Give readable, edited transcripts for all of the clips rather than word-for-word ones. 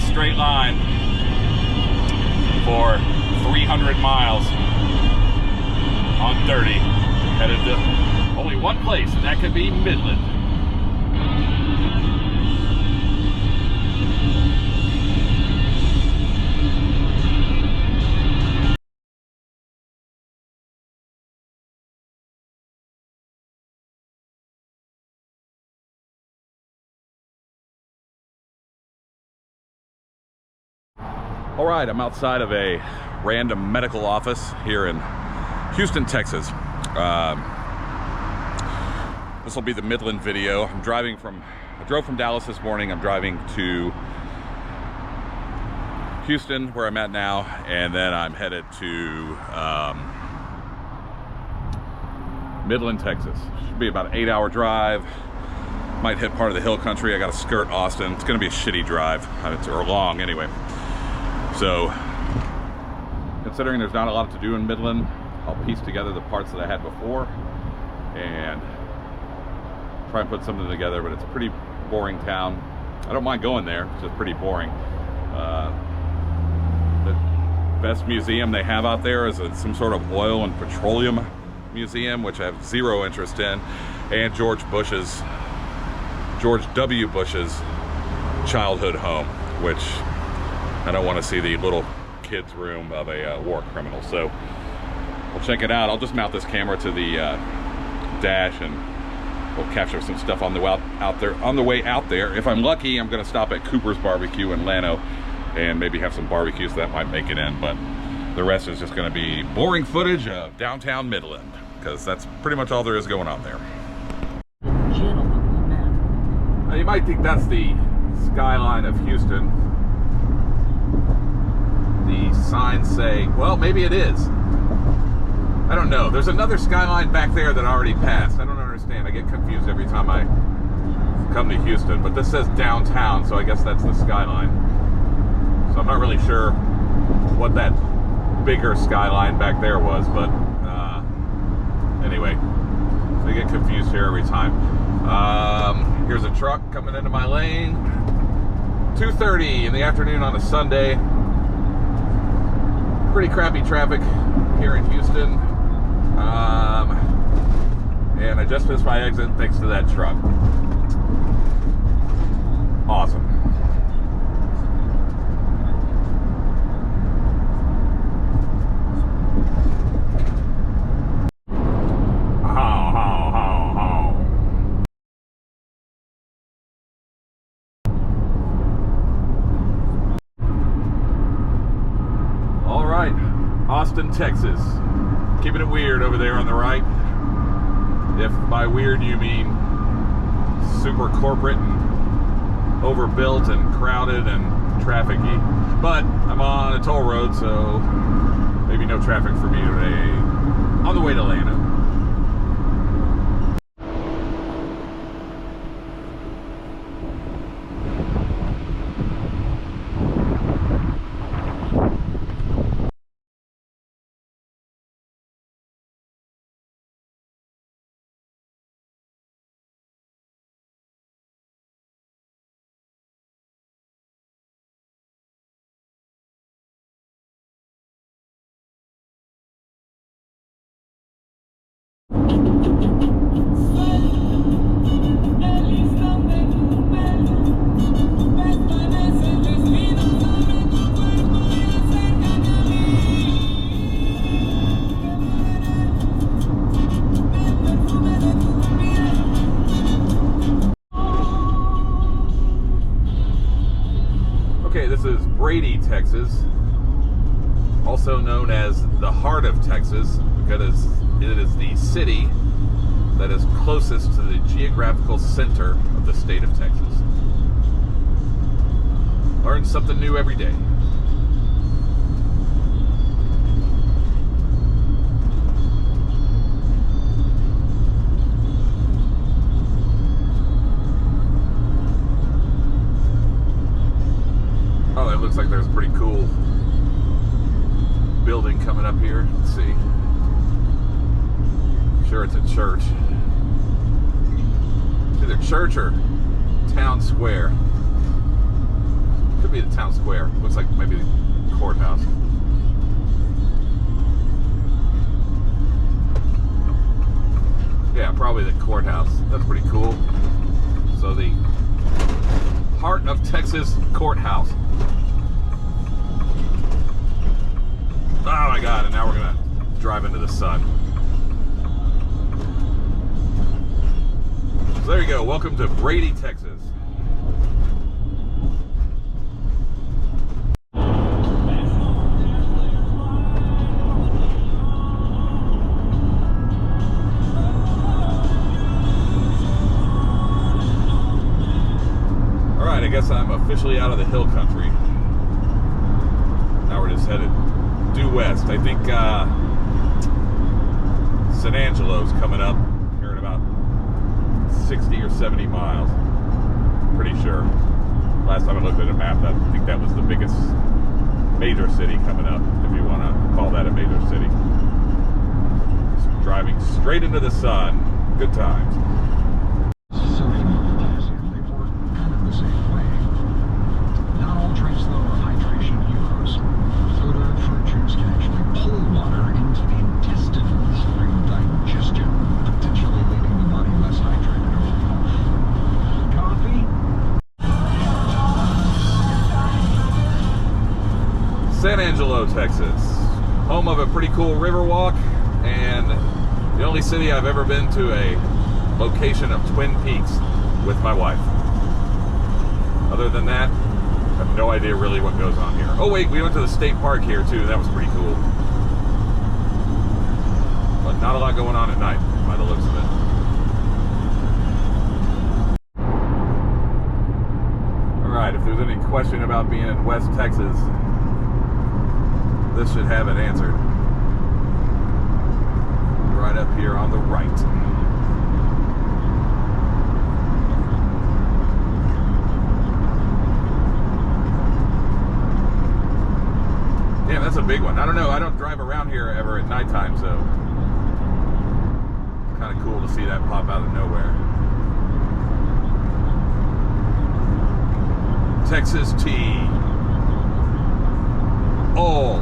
straight line for 300 miles on 30, headed to only one place, and that could be Midland. All right, I'm outside of a random medical office here in Houston, Texas. This will be the Midland video. I drove from Dallas this morning. I'm driving to Houston, where I'm at now, and then I'm headed to Midland, Texas. Should be about an 8-hour drive. Might hit part of the hill country. I got to skirt Austin. It's going to be a shitty drive, or long anyway. So, considering there's not a lot to do in Midland, I'll piece together the parts that I had before and try and put something together, but it's a pretty boring town. I don't mind going there, it's just pretty boring. The best museum they have out there is some sort of oil and petroleum museum, which I have zero interest in, and George W. Bush's childhood home, which I don't want to see the little kid's room of a war criminal. So we'll check it out. I'll just mount this camera to the dash and we'll capture some stuff on the way out there. If I'm lucky, I'm going to stop at Cooper's Barbecue in Llano and maybe have some barbecues that might make it in, but the rest is just going to be boring footage of downtown Midland, because that's pretty much all there is going on there. Now, you might think that's the skyline of Houston. The signs say, well, maybe it is. I don't know. There's another skyline back there that I already passed. I don't understand. I get confused every time I come to Houston, but this says downtown, so I guess that's the skyline. So I'm not really sure what that bigger skyline back there was, but anyway, I get confused here every time. Here's a truck coming into my lane. 2:30 in the afternoon on a Sunday. Pretty crappy traffic here in Houston. And I just missed my exit thanks to that truck. Awesome. Austin, Texas. Keeping it weird over there on the right. If by weird you mean super corporate and overbuilt and crowded and trafficy. But I'm on a toll road, so maybe no traffic for me today. On the way to Llano. This is Brady, Texas, also known as the heart of Texas, because it is the city that is closest to the geographical center of the state of Texas. Learn something new every day. Oh, it looks like there's a pretty cool building coming up here. Let's see. I'm sure it's a church. It's either church or town square. Could Could be the town square. Looks like maybe the courthouse. Yeah, probably the courthouse. That's pretty cool. So the Heart of Texas Courthouse. Oh my God, and now we're gonna drive into the sun. So there you go, welcome to Brady, Texas. Alright, I guess I'm officially out of the hill country. Now we're just headed due west. I think San Angelo's coming up here in about 60 or 70 miles. Pretty sure. Last time I looked at a map, I think that was the biggest major city coming up, if you want to call that a major city. Just driving straight into the sun. Good times. San Angelo, Texas, home of a pretty cool river walk, and the only city I've ever been to a location of Twin Peaks with my wife. Other than that, I have no idea really what goes on here. Oh wait, we went to the state park here too. That was pretty cool. But not a lot going on at night, by the looks of it. Alright, if there's any question about being in West Texas, this should have it answered. Right up here on the right. Damn, that's a big one. I don't know, I don't drive around here ever at nighttime, so it's kind of cool to see that pop out of nowhere. Texas tea. All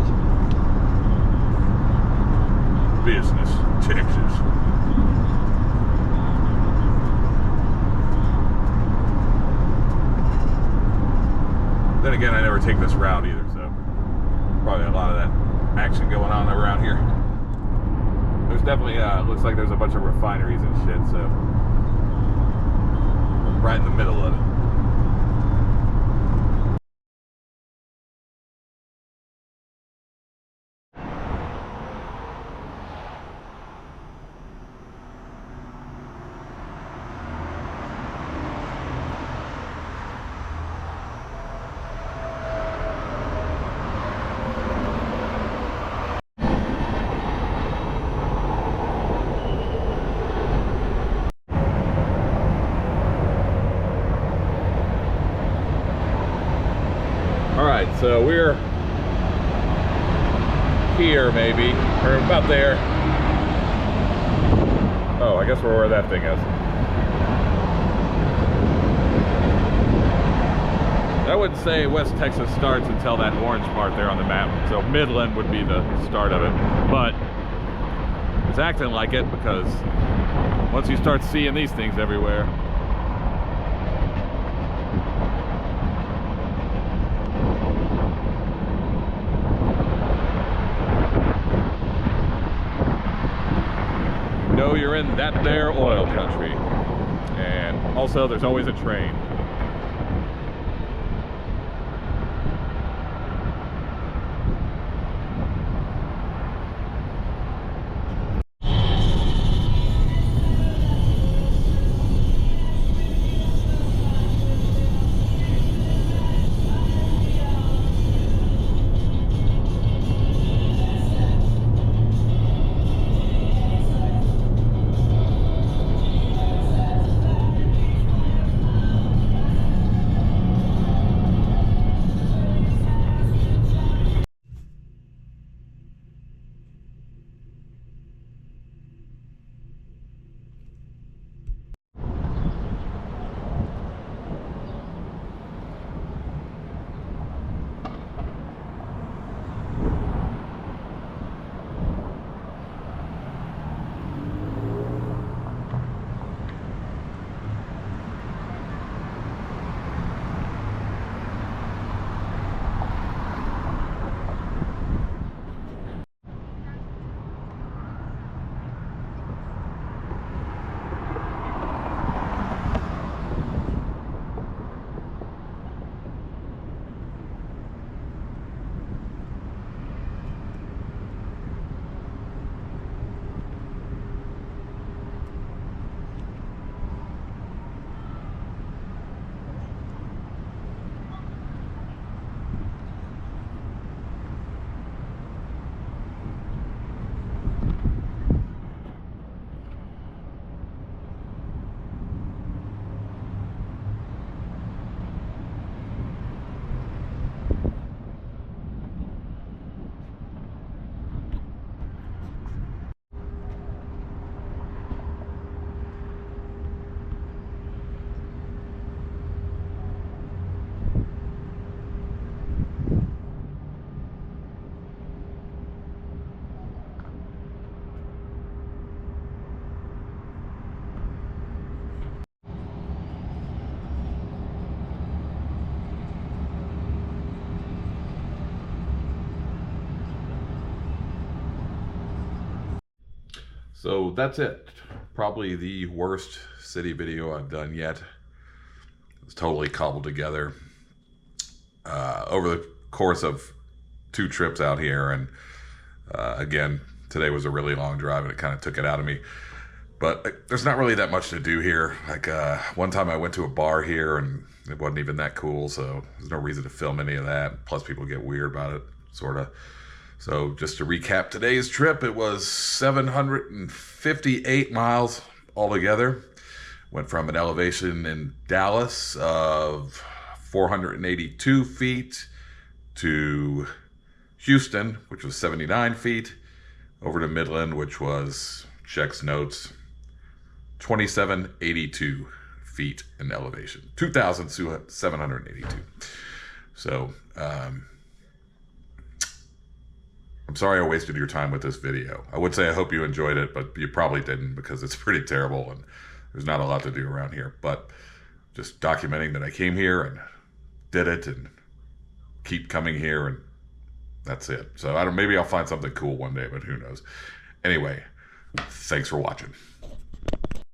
business, Texas. Then again, I never take this route either, so probably a lot of that action going on around here. There's definitely, looks like there's a bunch of refineries and shit, so right in the middle of it. So we're here maybe, or about there. Oh, I guess we're where that thing is. I wouldn't say West Texas starts until that orange part there on the map. So Midland would be the start of it. But it's acting like it because once you start seeing these things everywhere, know you're in that there oil country. And also there's always a train. So that's it. Probably the worst city video I've done yet. It's totally cobbled together over the course of 2 trips out here. And again, today was a really long drive and it kind of took it out of me. But there's not really that much to do here. Like one time I went to a bar here and it wasn't even that cool, so there's no reason to film any of that. Plus people get weird about it, sort of. So just to recap today's trip, it was 758 miles altogether. Went from an elevation in Dallas of 482 feet to Houston, which was 79 feet, over to Midland, which was, checks notes, 2782 feet in elevation, 2,782. So, I'm sorry I wasted your time with this video. I would say I hope you enjoyed it, but you probably didn't because it's pretty terrible and there's not a lot to do around here. But just documenting that I came here and did it and keep coming here, and that's it. So maybe I'll find something cool one day, but who knows. Anyway, thanks for watching.